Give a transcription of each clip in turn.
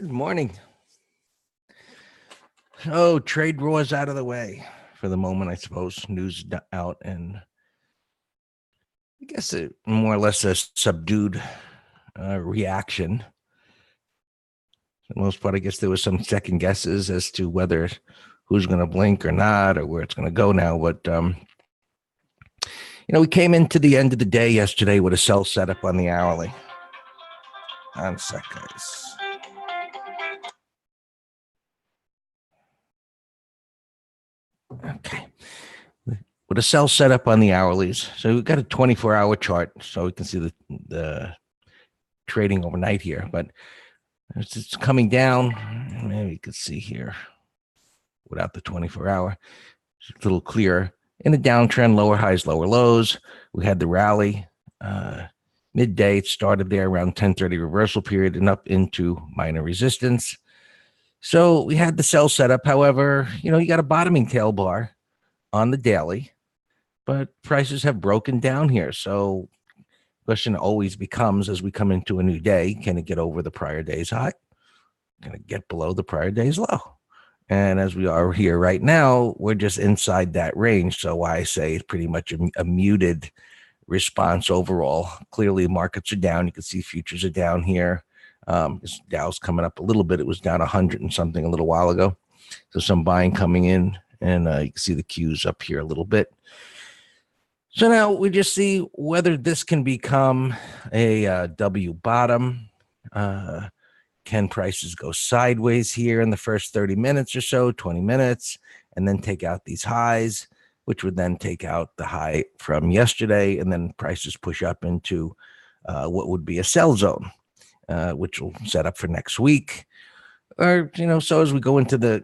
Good morning. Oh, trade wars out of the way for the moment, I suppose. News out, and I guess it more or less a subdued reaction. For the most part, I guess there was some second guesses as to whether who's going to blink or not, or where it's going to go now. But we came into the end of the day yesterday with a sell setup on the hourly. On sec, guys. Okay. With a sell setup on the hourlies. So we've got a 24-hour chart, so we can see the trading overnight here. But it's coming down. Maybe you could see here without the 24-hour. It's a little clearer. In a downtrend, lower highs, lower lows. We had the rally. Midday, it started there around 10:30 reversal period and up into minor resistance. So we had the sell setup. However, you got a bottoming tail bar on the daily, but prices have broken down here. So the question always becomes, as we come into a new day, can it get over the prior day's high? Can it get below the prior day's low? And as we are here right now, we're just inside that range. So I say it's pretty much a muted response overall. Clearly, markets are down. You can see futures are down here. Dow's coming up a little bit. It was down 100 and something a little while ago. So some buying coming in, and you can see the Qs up here a little bit. So now we just see whether this can become a W bottom. Can prices go sideways here in the first 30 minutes or so, 20 minutes, and then take out these highs, which would then take out the high from yesterday, and then prices push up into what would be a sell zone, which will set up for next week. Or, so as we go into the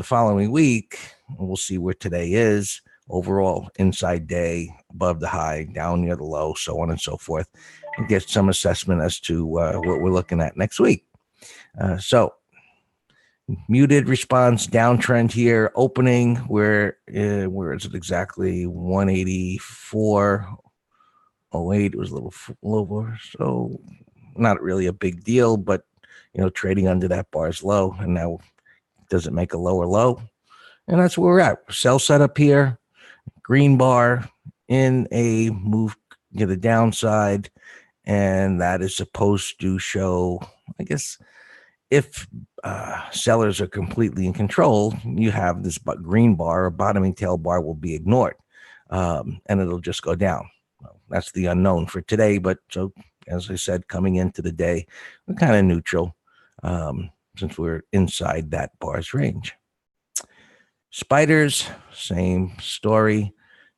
following week, we'll see where today is. Overall, inside day, above the high, down near the low, so on and so forth, and get some assessment as to what we're looking at next week. So muted response, downtrend here, opening where is it exactly? 184.08. It was a little lower, so not really a big deal, but trading under that bar's low, and now does it make a lower low? And that's where we're at. Sell setup here, green bar in a move to the downside, and that is supposed to show, I guess, if sellers are completely in control, you have this green bar or bottoming tail bar will be ignored, and it'll just go down. Well, that's the unknown for today, but so as I said, coming into the day, we're kind of neutral since we're inside that bar's range. Spiders, same story,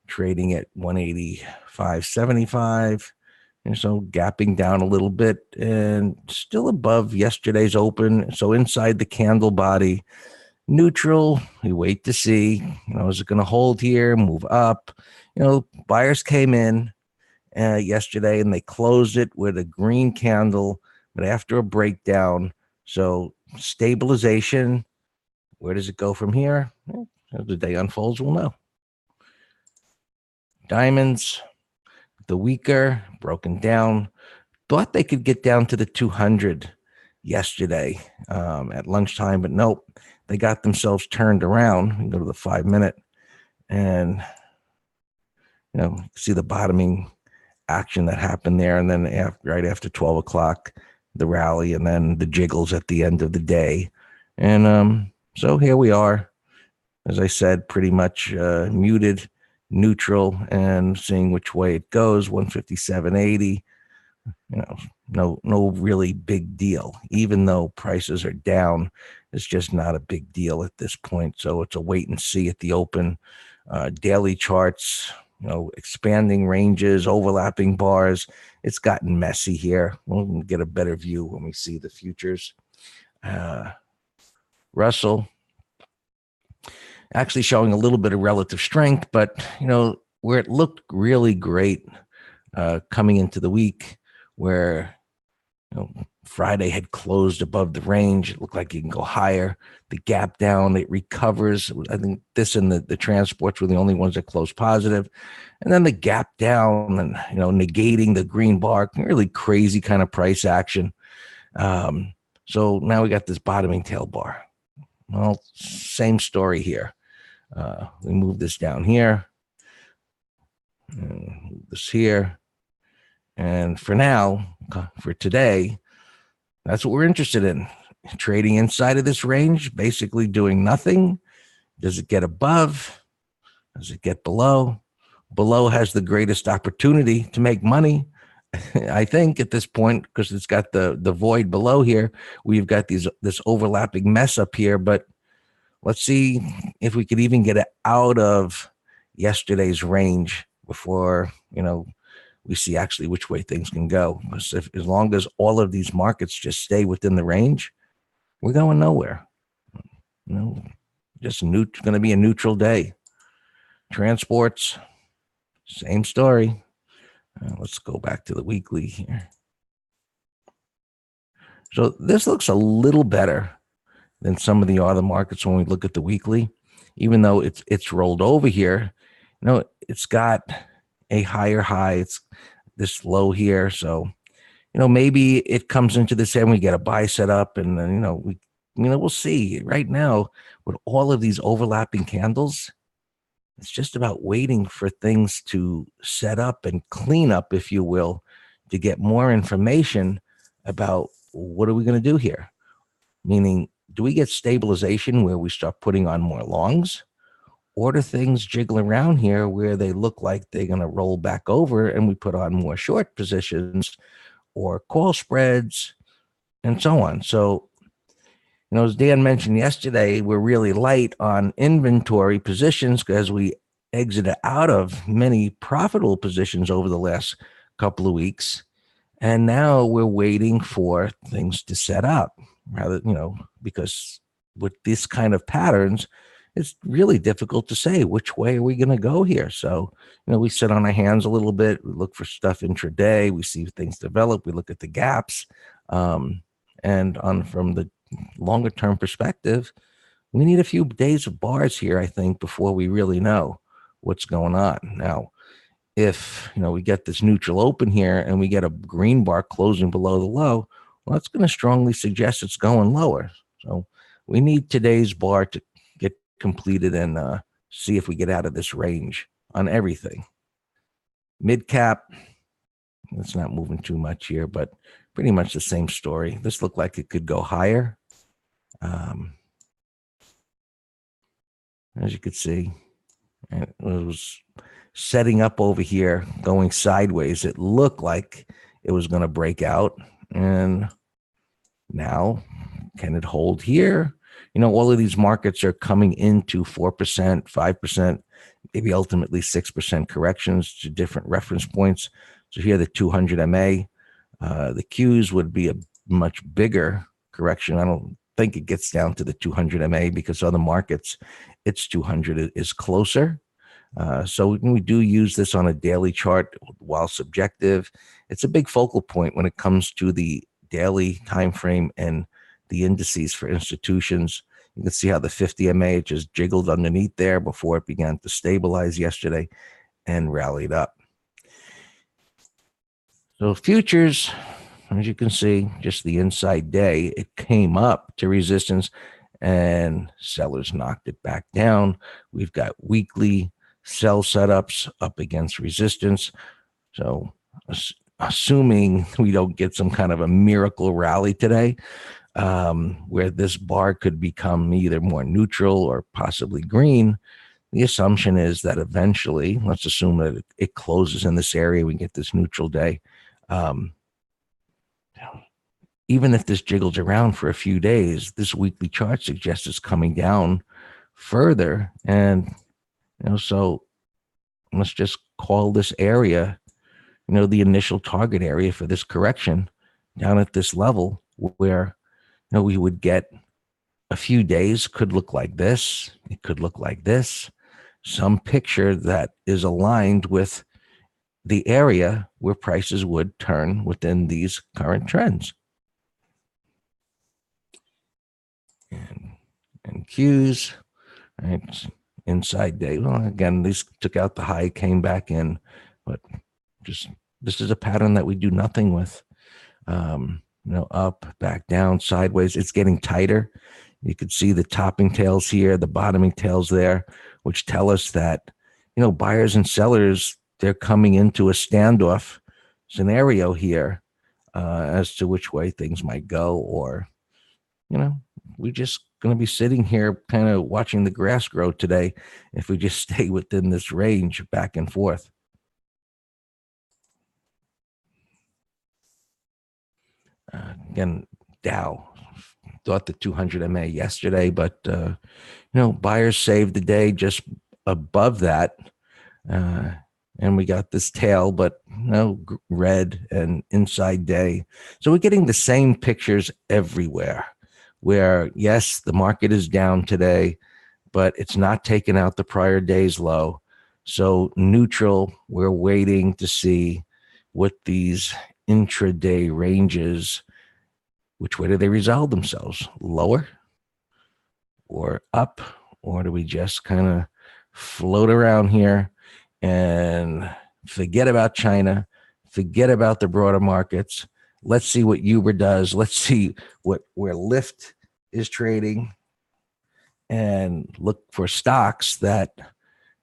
trading at 185.75. And so gapping down a little bit and still above yesterday's open. So inside the candle body, neutral. We wait to see, is it going to hold here, move up? Buyers came in yesterday and they closed it with a green candle, but after a breakdown. So stabilization. Where does it go from here? As the day unfolds, we'll know. Diamonds, the weaker, broken down. Thought they could get down to the 200 yesterday at lunchtime, but nope. They got themselves turned around. You can go to the 5-minute and, see the bottoming action that happened there. And then right after 12 o'clock, the rally, and then the jiggles at the end of the day. And so here we are, as I said, pretty much muted, neutral, and seeing which way it goes. 157.80. No really big deal. Even though prices are down, it's just not a big deal at this point. So it's a wait and see at the open. Daily charts, expanding ranges, overlapping bars. It's gotten messy here. We'll get a better view when we see the futures. Russell actually showing a little bit of relative strength, but where it looked really great coming into the week, where Friday had closed above the range. It looked like you can go higher. The gap down, it recovers. I think this and the transports were the only ones that closed positive. And then the gap down and, negating the green bar, really crazy kind of price action. So now we got this bottoming tail bar. Well, same story here. We move this down here, and move this here. And for now, for today, that's what we're interested in. Trading inside of this range, basically doing nothing. Does it get above? Does it get below? Below has the greatest opportunity to make money, I think, at this point, because it's got the void below here. We've got this overlapping mess up here, but let's see if we could even get it out of yesterday's range before, we see actually which way things can go. Because as long as all of these markets just stay within the range, we're going nowhere. Just going to be a neutral day. Transports, same story. Let's go back to the weekly here. So this looks a little better than some of the other markets when we look at the weekly, even though it's rolled over here. It's got a higher high. It's this low here. So, maybe it comes into this and we get a buy set up, and then, we'll see. Right now, with all of these overlapping candles, it's just about waiting for things to set up and clean up, if you will, to get more information about what are we going to do here. Meaning, do we get stabilization where we start putting on more longs? Or do things jiggle around here where they look like they're going to roll back over and we put on more short positions or call spreads and so on? So, as Dan mentioned yesterday, we're really light on inventory positions because we exited out of many profitable positions over the last couple of weeks. And now we're waiting for things to set up, rather, because with this kind of patterns, it's really difficult to say which way are we going to go here. So, we sit on our hands a little bit. We look for stuff intraday. We see things develop. We look at the gaps. And from the longer term perspective, we need a few days of bars here, I think, before we really know what's going on. Now, if we get this neutral open here and we get a green bar closing below the low, well, that's going to strongly suggest it's going lower. So we need today's bar to get completed and see if we get out of this range on everything. Mid cap, it's not moving too much here, but pretty much the same story. This looked like it could go higher. As you could see, it was setting up over here, going sideways. It looked like it was going to break out. And now, can it hold here? All of these markets are coming into 4%, 5%, maybe ultimately 6% corrections to different reference points. So here, the 200 MA, the Qs would be a much bigger correction. I don't think it gets down to the 200 MA because other markets, its 200 is closer. So we do use this on a daily chart. While subjective, it's a big focal point when it comes to the daily time frame and the indices for institutions. You can see how the 50 MA just jiggled underneath there before it began to stabilize yesterday and rallied up. So futures, as you can see, just the inside day, it came up to resistance and sellers knocked it back down. We've got weekly sell setups up against resistance. So assuming we don't get some kind of a miracle rally today, where this bar could become either more neutral or possibly green, the assumption is that eventually, let's assume that it closes in this area, we get this neutral day. Even if this jiggles around for a few days, this weekly chart suggests it's coming down further. And, so let's just call this area, the initial target area for this correction down at this level where, we would get a few days, could look like this. It could look like this. Some picture that is aligned with the area where prices would turn within these current trends. And Qs, right, inside day. Well, again, these took out the high, came back in, but just this is a pattern that we do nothing with. up, back down, sideways. It's getting tighter. You could see the topping tails here, the bottoming tails there, which tell us that, buyers and sellers, they're coming into a standoff scenario here as to which way things might go, or, we're just going to be sitting here kind of watching the grass grow today if we just stay within this range back and forth. Again, Dow thought the 200 MA yesterday, but buyers saved the day just above that, and we got this tail, but red and inside day. So we're getting the same pictures everywhere, where yes, the market is down today, but it's not taking out the prior day's low. So neutral, we're waiting to see what these intraday ranges, which way do they resolve themselves? Lower or up? Or do we just kind of float around here and forget about China, forget about the broader markets? Let's see what Uber does. Let's see where Lyft is trading, and look for stocks that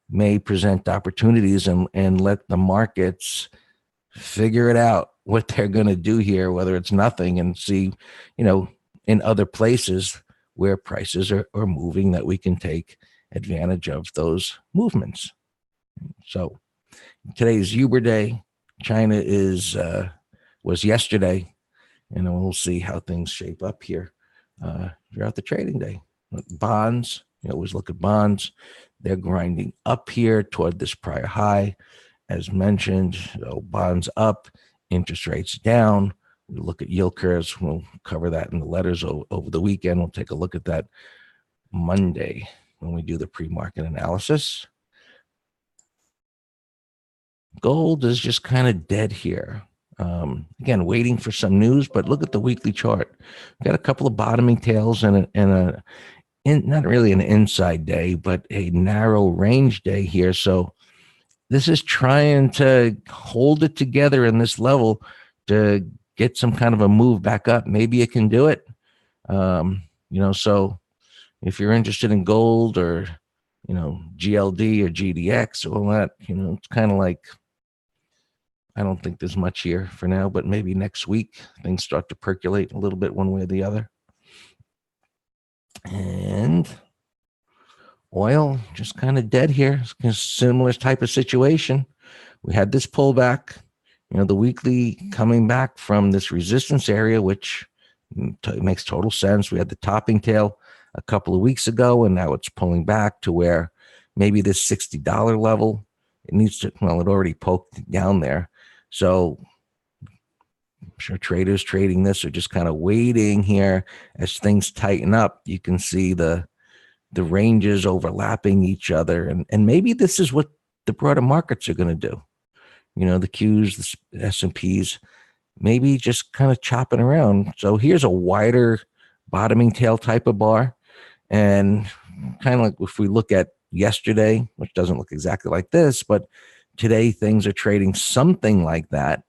may present opportunities, and let the markets figure it out what they're going to do here, whether it's nothing, and see, in other places where prices are moving, that we can take advantage of those movements. So today's Uber day. China was yesterday, and we'll see how things shape up here throughout the trading day. Bonds, always look at bonds. They're grinding up here toward this prior high. As mentioned, bonds up, interest rates down. We look at yield curves. We'll cover that in the letters over the weekend. We'll take a look at that Monday when we do the pre-market analysis. Gold is just kind of dead here. Again, waiting for some news, but look at the weekly chart. We've got a couple of bottoming tails and not really an inside day, but a narrow range day here. So this is trying to hold it together in this level to get some kind of a move back up. Maybe it can do it. So if you're interested in gold or, GLD or GDX or all that, it's kind of like, I don't think there's much here for now, but maybe next week things start to percolate a little bit one way or the other. And oil just kind of dead here. Similar type of situation. We had this pullback, the weekly coming back from this resistance area, which makes total sense. We had the topping tail a couple of weeks ago, and now it's pulling back to where maybe this $60 level, it needs to, it already poked down there. So I'm sure traders trading this are just kind of waiting here as things tighten up. You can see the ranges overlapping each other. And maybe this is what the broader markets are going to do. The Qs, the S&Ps, maybe just kind of chopping around. So here's a wider bottoming tail type of bar. And kind of like if we look at yesterday, which doesn't look exactly like this, but today things are trading something like that.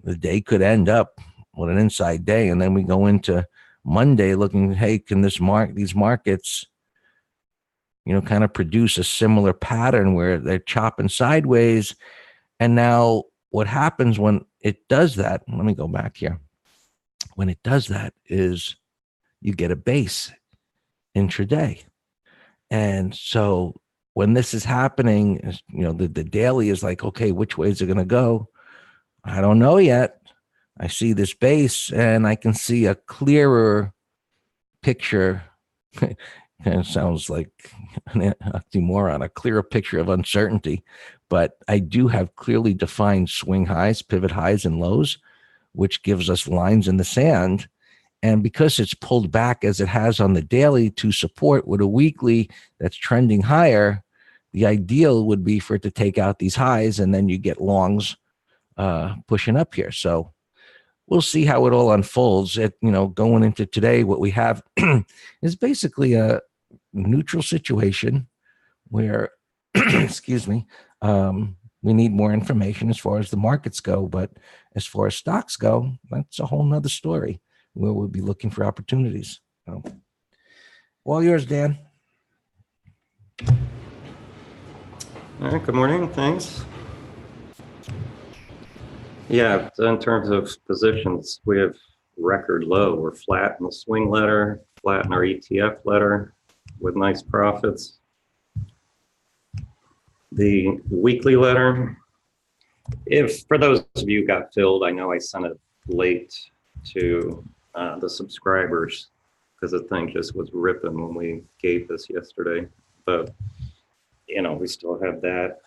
The day could end up with an inside day. And then we go into Monday looking, hey, can these markets, kind of produce a similar pattern where they're chopping sideways? And now what happens when it does that, let me go back here. When it does that is you get a base intraday. And so when this is happening, the daily is like, okay, which way is it going to go? I don't know yet. I see this base and I can see a clearer picture. Kind of sounds like an oxymoron, a clearer picture of uncertainty. But I do have clearly defined swing highs, pivot highs, and lows, which gives us lines in the sand. And because it's pulled back as it has on the daily to support with a weekly that's trending higher, the ideal would be for it to take out these highs, and then you get longs pushing up here. So we'll see how it all unfolds. Going into today, what we have is basically a neutral situation where, excuse me, we need more information as far as the markets go. But As far as stocks go, that's a whole nother story where we'll be looking for opportunities. So, all yours, Dan. All right, good morning, thanks. Yeah, in terms of positions, we have record low. We're flat in the swing letter, flat in our ETF letter with nice profits. The weekly letter, if for those of you who got filled, I know I sent it late to the subscribers because the thing just was ripping when we gave this yesterday. But, you know, we still have that.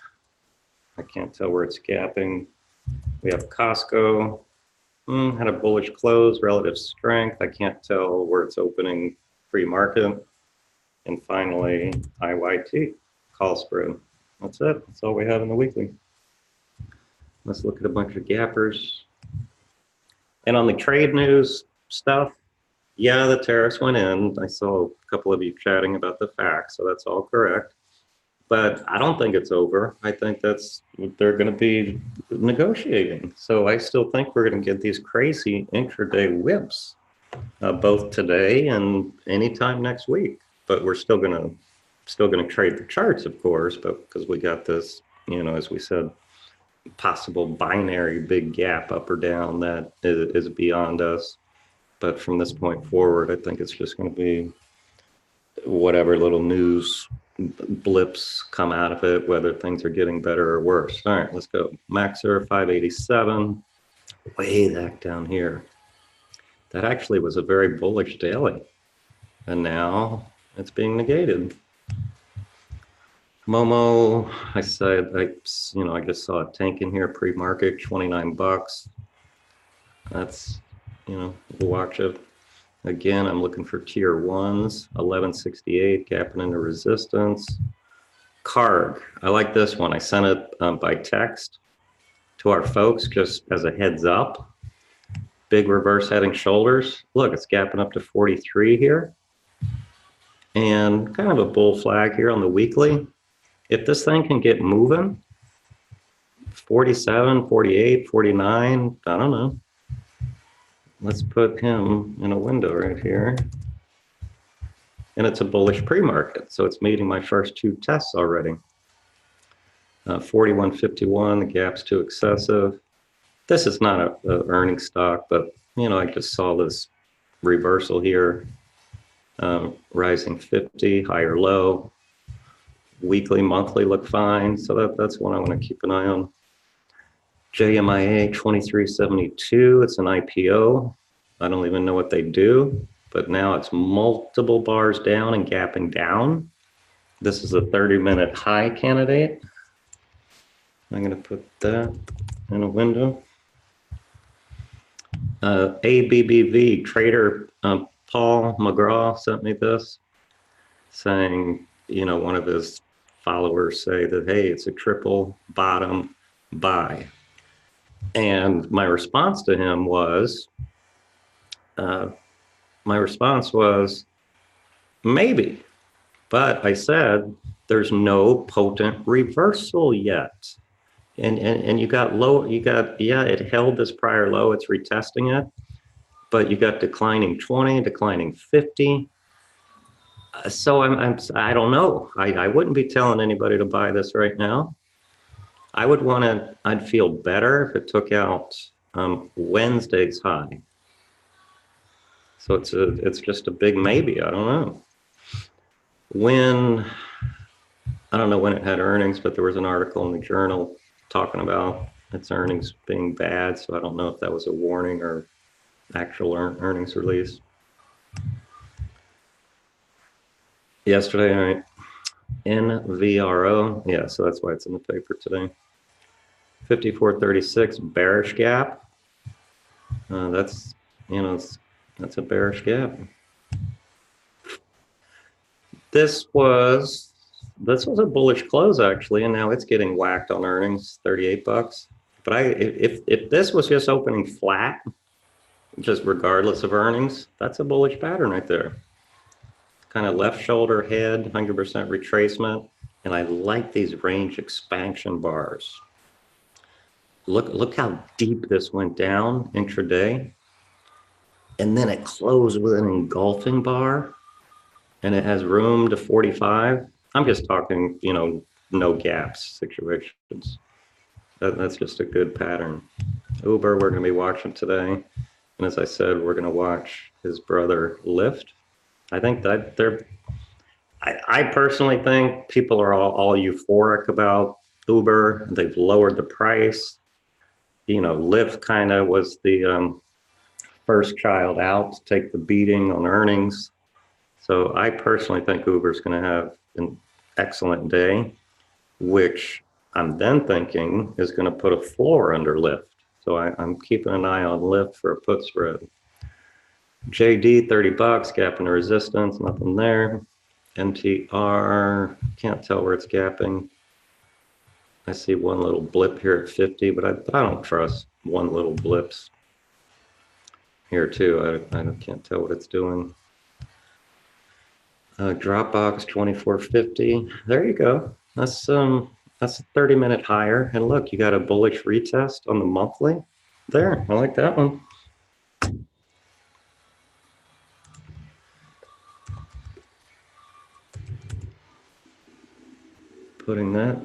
I can't tell where it's gapping. We have Costco, had a bullish close, relative strength. I can't tell where it's opening pre-market. And finally, IYT, call spread. That's it. That's all we have in the weekly. Let's look at a bunch of gappers. And on the trade news stuff, yeah, the tariffs went in. I saw a couple of you chatting about the facts, so that's all correct. But I don't think it's over. I think they're going to be negotiating. So I still think we're going to get these crazy intraday whips, both today and anytime next week. But we're still going to trade the charts, of course, but because we got this, you know, as we said, possible binary big gap up or down that is beyond us. But from this point forward, I think it's just going to be whatever little news blips come out of it, whether things are getting better or worse. All right, let's go. Maxer 587, way back down here. That actually was a very bullish daily, and now it's being negated. Momo, I said, I just saw a tank in here pre-market, 29 bucks. That's, we'll watch it. Again, I'm looking for tier ones, 1168, gapping into resistance. Carg, I like this one. I sent it by text to our folks just as a heads up. Big reverse heading shoulders. Look, it's gapping up to 43 here. And kind of a bull flag here on the weekly. If this thing can get moving, 47, 48, 49, I don't know. Let's put him in a window right here. And it's a bullish pre-market, so it's meeting my first two tests already. 41.51, the gap's too excessive. This is not a earning stock, but I just saw this reversal here, rising 50, higher low. Weekly, monthly look fine, so that's one I want to keep an eye on. JMIA 2372, it's an IPO. I don't even know what they do, but now it's multiple bars down and gapping down. This is a 30-minute high candidate. I'm going to put that in a window. ABBV trader Paul McGraw sent me this, saying, one of his followers say that, hey, it's a triple bottom buy. And my response to him was, maybe, but I said, there's no potent reversal yet. And you got low, it held this prior low, it's retesting it, but you got declining 20, declining 50. So I don't know. I wouldn't be telling anybody to buy this right now. I'd feel better if it took out Wednesday's high. So it's just a big maybe. I don't know. I don't know when it had earnings, but there was an article in the journal talking about its earnings being bad. So I don't know if that was a warning or actual earnings release. Yesterday, all right. NVRO, yeah, so that's why it's in the paper today. 54.36 bearish gap. That's a bearish gap. This was a bullish close actually, and now it's getting whacked on earnings, 38 bucks. But if this was just opening flat, just regardless of earnings, that's a bullish pattern right there. Kind of left shoulder head, 100% retracement, and I like these range expansion bars. Look how deep this went down intraday. And then it closed with an engulfing bar, and it has room to 45. I'm just talking, no gaps situations. That's just a good pattern. Uber, we're going to be watching today. And as I said, we're going to watch his brother Lyft. I think that I personally think people are all euphoric about Uber. They've lowered the price. Lyft kind of was the first child out to take the beating on earnings. So I personally think Uber's going to have an excellent day, which I'm then thinking is going to put a floor under Lyft. So I'm keeping an eye on Lyft for a put spread. JD, $30, gap into resistance, nothing there. NTR, can't tell where it's gapping. I see one little blip here at 50, but I don't trust one little blips here too. I can't tell what it's doing. Dropbox 2450. There you go. That's a 30-minute higher. And look, you got a bullish retest on the monthly. There, I like that one. Putting that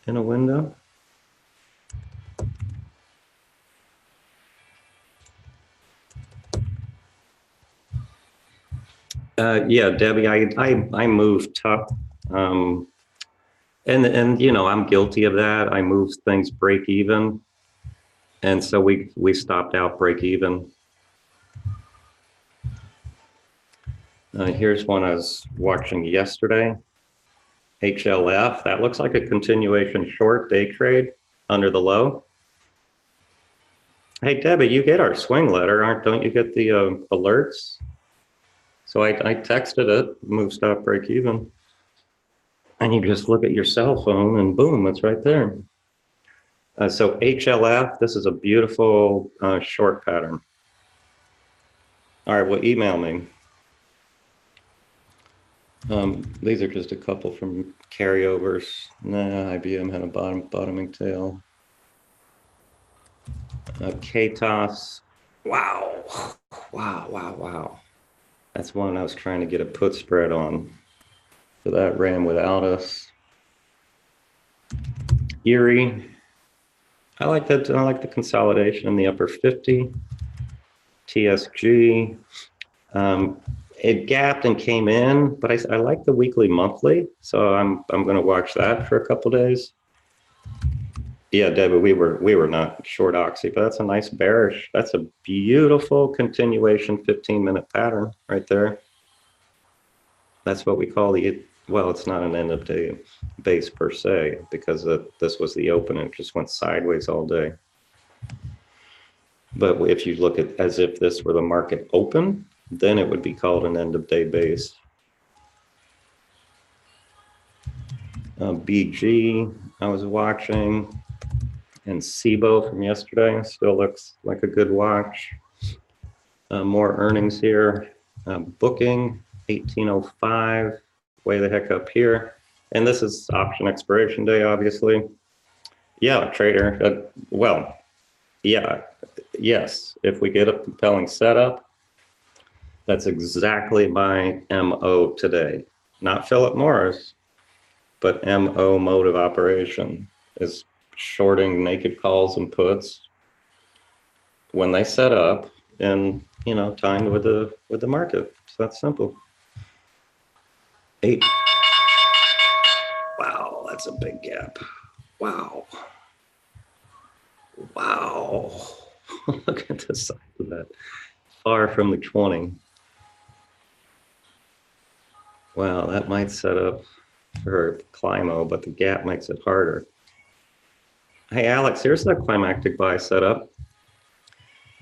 in a window. Yeah, Debbie, I moved tough. And I'm guilty of that. I moved things break even. And so we stopped out break even. Here's one I was watching yesterday. HLF, that looks like a continuation short day trade under the low. Hey, Debbie, you get our swing letter, don't you get the alerts? So I texted it, move stop break even. And you just look at your cell phone and boom, it's right there. So HLF, this is a beautiful short pattern. All right, well, email me. These are just a couple from carryovers. Nah, IBM had a bottoming tail. KTOS. Wow. Wow. That's one I was trying to get a put spread on. So that ran without us. Erie. I like that. I like the consolidation in the upper 50. TSG. It gapped and came in, but I like the weekly monthly, so I'm going to watch that for a couple days. Yeah, Debbie, we were not short Oxy, but that's a nice bearish. That's a beautiful continuation 15-minute pattern right there. That's what we call well, it's not an end of day base per se, because this was the open and it just went sideways all day. But if you look at as if this were the market open, then it would be called an end of day base. BG, I was watching, and SIBO from yesterday still looks like a good watch. More earnings here. Booking 1805, way the heck up here. And this is option expiration day, obviously. Yeah, trader. Well, yeah, yes. If we get a compelling setup, that's exactly my MO today. Not Philip Morris, but MO, mode of operation, is shorting naked calls and puts when they set up and timed with the market. So that's simple. 8. Wow, that's a big gap. Wow. Look at the size of that. Far from the 20. Wow, that might set up for Climo, but the gap makes it harder. Hey, Alex, here's that climactic buy setup.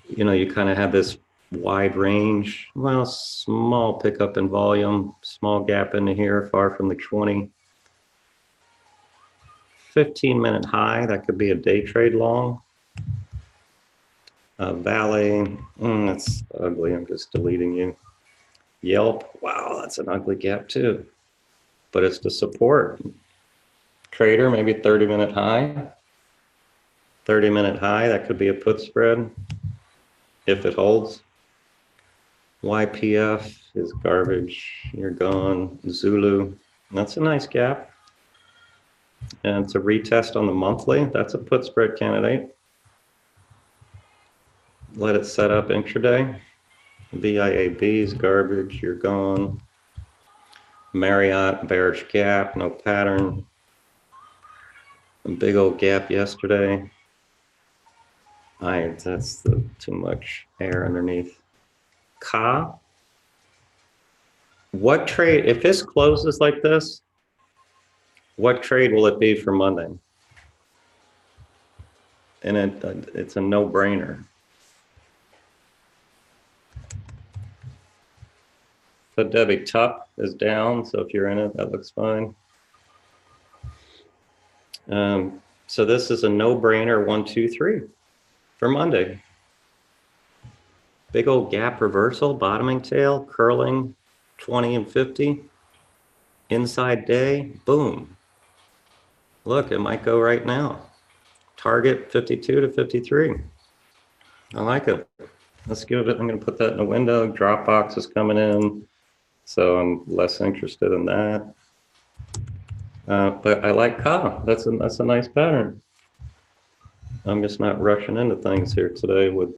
You kind of have this wide range, well, small pickup in volume, small gap into here, far from the 20. 15-minute high, that could be a day trade long. Valley, that's ugly, I'm just deleting you. Yelp, wow, that's an ugly gap too. But it's the support. Trader, maybe 30-minute high. 30-minute high, that could be a put spread if it holds. YPF is garbage. You're gone. Zulu, that's a nice gap. And it's a retest on the monthly. That's a put spread candidate. Let it set up intraday. VIAB is garbage. You're gone. Marriott, bearish gap, no pattern. A big old gap yesterday. That's too much air underneath. Ka. What trade, if this closes like this, what trade will it be for Monday? And it's a no-brainer. So Debbie Tuck is down, so if you're in it, that looks fine. So this is a no-brainer 1, 2, 3 for Monday. Big old gap reversal, bottoming tail, curling 20 and 50. Inside day, boom. Look, it might go right now. Target 52 to 53. I like it. Let's give it, I'm going to put that in the window. Dropbox is coming in, so I'm less interested in that. But I like Ka. That's a nice pattern. I'm just not rushing into things here today with